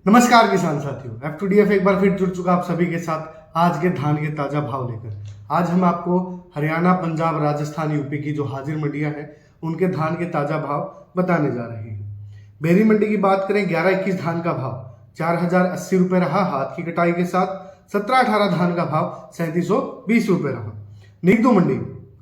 नमस्कार किसान साथियों, F2DF एक बार फिर जुड़ चुका आप सभी के साथ आज के धान के ताजा भाव लेकर। आज हम आपको हरियाणा, पंजाब, राजस्थान, यूपी की जो हाजिर मंडियां हैं उनके धान के ताजा भाव बताने जा रहे हैं। बेरी मंडी की बात करें, 11-21 धान का भाव 4080 रुपये रहा हाथ की कटाई के साथ। 17-18 धान का भाव 3720 रुपये रहा। निगदू मंडी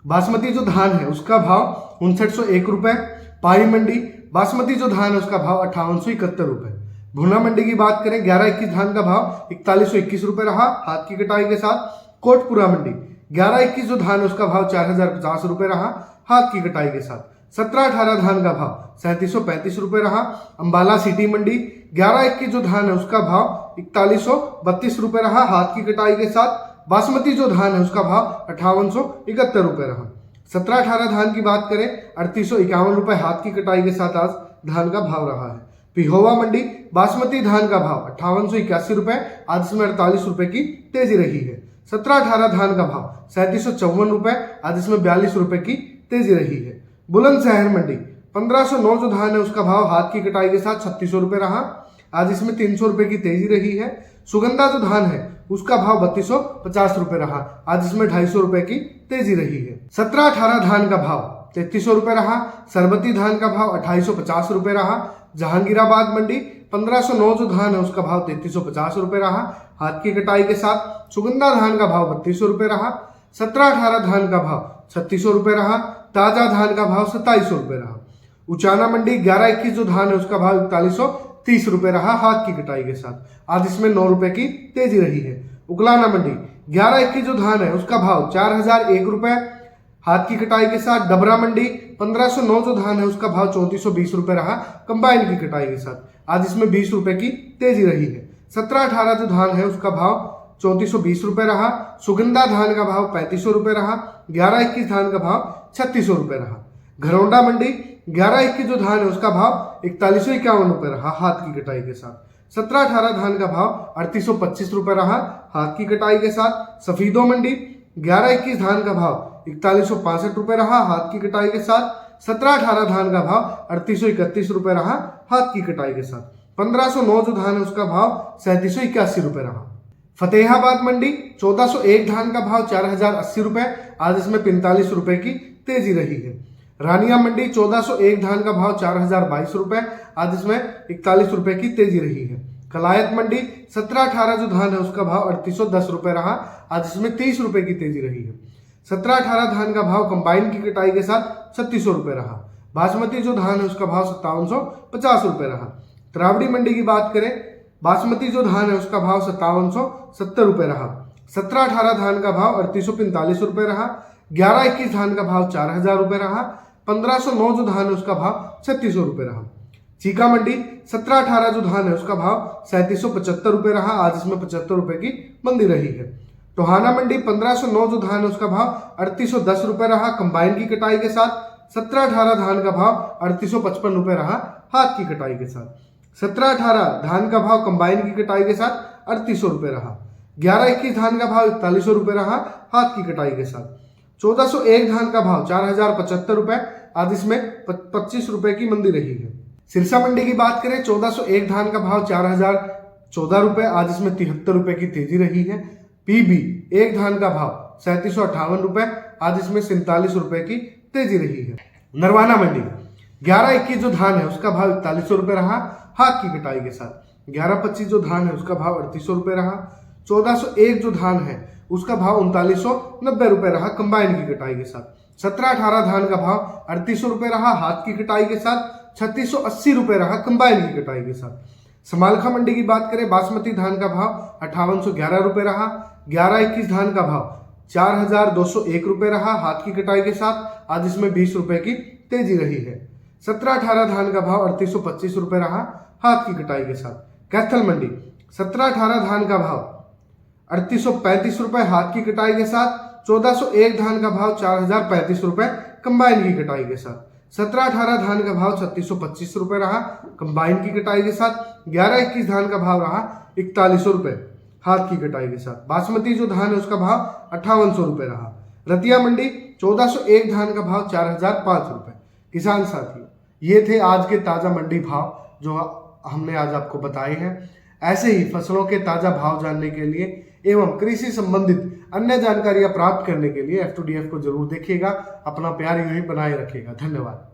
बासमती जो धान है उसका भाव 5901 रुपये। पाई मंडी बासमती जो धान है उसका भाव 5871 रुपये। भुना मंडी की बात करें, 11-21 धान का भाव 4121 रुपये रहा हाथ की कटाई के साथ। कोटपुरा मंडी 11-21 जो धान है उसका भाव 4050 रुपये रहा हाथ की कटाई के साथ। 17-18 धान का भाव 3735 रुपये रहा। अंबाला सिटी मंडी 11-21 जो धान है उसका भाव 4132 रुपये रहा हाथ की कटाई के साथ। बासमती जो धान है उसका भाव 5871 रुपये रहा। 17-18 धान की बात करें, 3851 रुपये हाथ की कटाई के साथ आज धान का भाव रहा है। पिहोवा मंडी बासमती धान का भाव 5881 रुपये, आज इसमें 48 रुपये की तेजी रही है। 17-18 धान का भाव 3754 रुपये, आज इसमें 42 रुपये की तेजी रही है। बुलंदशहर मंडी 1509 जो धान है उसका भाव हाथ की कटाई के साथ 3600 रुपये रहा, आज इसमें 300 रुपये की तेजी रही है। सुगंधा जो धान है उसका भाव 3250 रुपये रहा, आज इसमें 250 रुपये की तेजी रही है। 17-18 धान का भाव 3300 रुपये रहा। सरबती धान का भाव 2850 रुपये रहा। जहांगीराबाद मंडी 1509 जो धान है उसका भाव 3350 रुपये रहा हाथ की कटाई के साथ। सुगंधा धान का भाव 3200 रुपये रहा। 17-18 धान का भाव 3600 रुपये रहा। ताजा धान का भाव 2700 रुपये रहा। उचाना मंडी 11-21 जो धान है उसका भाव 4130 रुपये रहा हाथ की कटाई के साथ, आज इसमें 9 रुपये की तेजी रही है। उकलाना मंडी 11-21 जो धान है उसका भाव 4001 रुपये हाथ की कटाई के साथ। डबरा मंडी 1509 जो धान है उसका भाव 3420 रुपये रहा कंबाइन की कटाई के साथ, आज इसमें 20 रुपये की तेजी रही है। 17-18 जो धान है उसका भाव 3420 रुपये रहा। सुगंधा धान का भाव 3500 रुपये रहा। 11-21 धान का भाव 3600 रुपये रहा। घरौंडा मंडी 11-21 जो धान है उसका भाव 4151 रुपये रहा हाथ की कटाई के साथ। 17-18 धान का भाव 3825 रुपये रहा हाथ की कटाई के साथ। सफीदो मंडी 11-21 धान का भाव 4165 रुपये रहा हाथ की कटाई के साथ। 17-18 धान का भाव 3831 रुपये रहा हाथ की कटाई के साथ। 1509 जो धान है उसका भाव 3781 रुपये रहा। फतेहाबाद मंडी 1401 धान का भाव 4080 रुपये, आज इसमें 45 रुपये की तेजी रही है। रानिया मंडी 1401 धान का भाव 4022 रुपये, आज इसमें 41 रुपये की तेजी रही है। कलायत मंडी 17-18 जो धान है उसका भाव 3810 रुपये रहा, आज इसमें 30 रुपये की तेजी रही है। 17-18 धान का भाव कंबाइन की कटाई के साथ 3600 रुपये रहा। बासमती जो धान है उसका भाव 5750 रुपये रहा। त्रावड़ी मंडी की बात करें, बासमती जो धान है उसका भाव 5770 रुपये रहा। 17-18 धान का भाव 3845 रुपये रहा। 11-21 धान का भाव 4000 रुपये रहा। 1509 जो धान है उसका भाव 3600 रुपये रहा। चीका मंडी 17-18 जो धान है उसका भाव 3775 रुपये रहा, आज इसमें 75 रुपये की मंदी रही है। टोहाना मंडी 1509 जो धान है उसका भाव 3810 रुपये रहा कंबाइन की कटाई के साथ। 17-18 धान का भाव 3855 रुपये रहा हाथ की कटाई के साथ। 17-18 धान का भाव कंबाइन की कटाई के साथ 3800 रुपये रहा। 11-21 धान का भाव 4100 रुपये रहा हाथ की कटाई के साथ। 1401 धान का भाव 4075 रुपये, आज इसमें 25 रुपये की मंदी रही है। सिरसा मंडी की बात करें, 1401 धान का भाव 4014 रुपये, आज इसमें 73 रुपये की तेजी रही है। पीबी एक धान का भाव 3758 रुपये, आज इसमें 47 रुपये की तेजी रही है। नरवाना मंडी 11-21 जो धान है उसका भाव 4100 रुपये रहा हाथ की कटाई के साथ। 11-25 जो धान है उसका भाव 3800 रुपये रहा। 1401 जो धान है उसका भाव 3990 रुपये रहा कंबाइन की कटाई के साथ। 17-18 धान का भाव 3800 रुपये रहा हाथ की कटाई के साथ। 3680 रुपये रहा कंबाइन की कटाई के साथ। समालखा मंडी की बात करें, बासमती धान का भाव 5811 रुपये रहा। 11-21 धान का भाव 4201 रुपये रहा हाथ की कटाई के साथ, आज इसमें 20 रुपये की तेजी रही है। 17-18 धान का भाव 3825 रुपये रहा हाथ की कटाई के साथ। कैथल मंडी 17-18 धान का भाव 3835 रुपये हाथ की कटाई के साथ। 1401 धान का भाव 4035 रुपये कंबाइन की कटाई के साथ। 17-18 धान का भाव 3625 रुपये रहा कंबाइन की कटाई के साथ। 11-21 धान का भाव रहा 4100 रुपये हाथ की कटाई के साथ। बासमती जो धान है उसका भाव 5800 रुपये रहा। रतिया मंडी 1401 धान का भाव 4005 रुपये। किसान साथियों, ये थे आज के ताज़ा मंडी भाव जो हमने आज आपको बताए हैं। ऐसे ही फसलों के ताजा भाव जानने के लिए एवं कृषि संबंधित अन्य जानकारियां प्राप्त करने के लिए F2DF को जरूर देखिएगा। अपना प्यार यूं ही बनाए रखिएगा। धन्यवाद।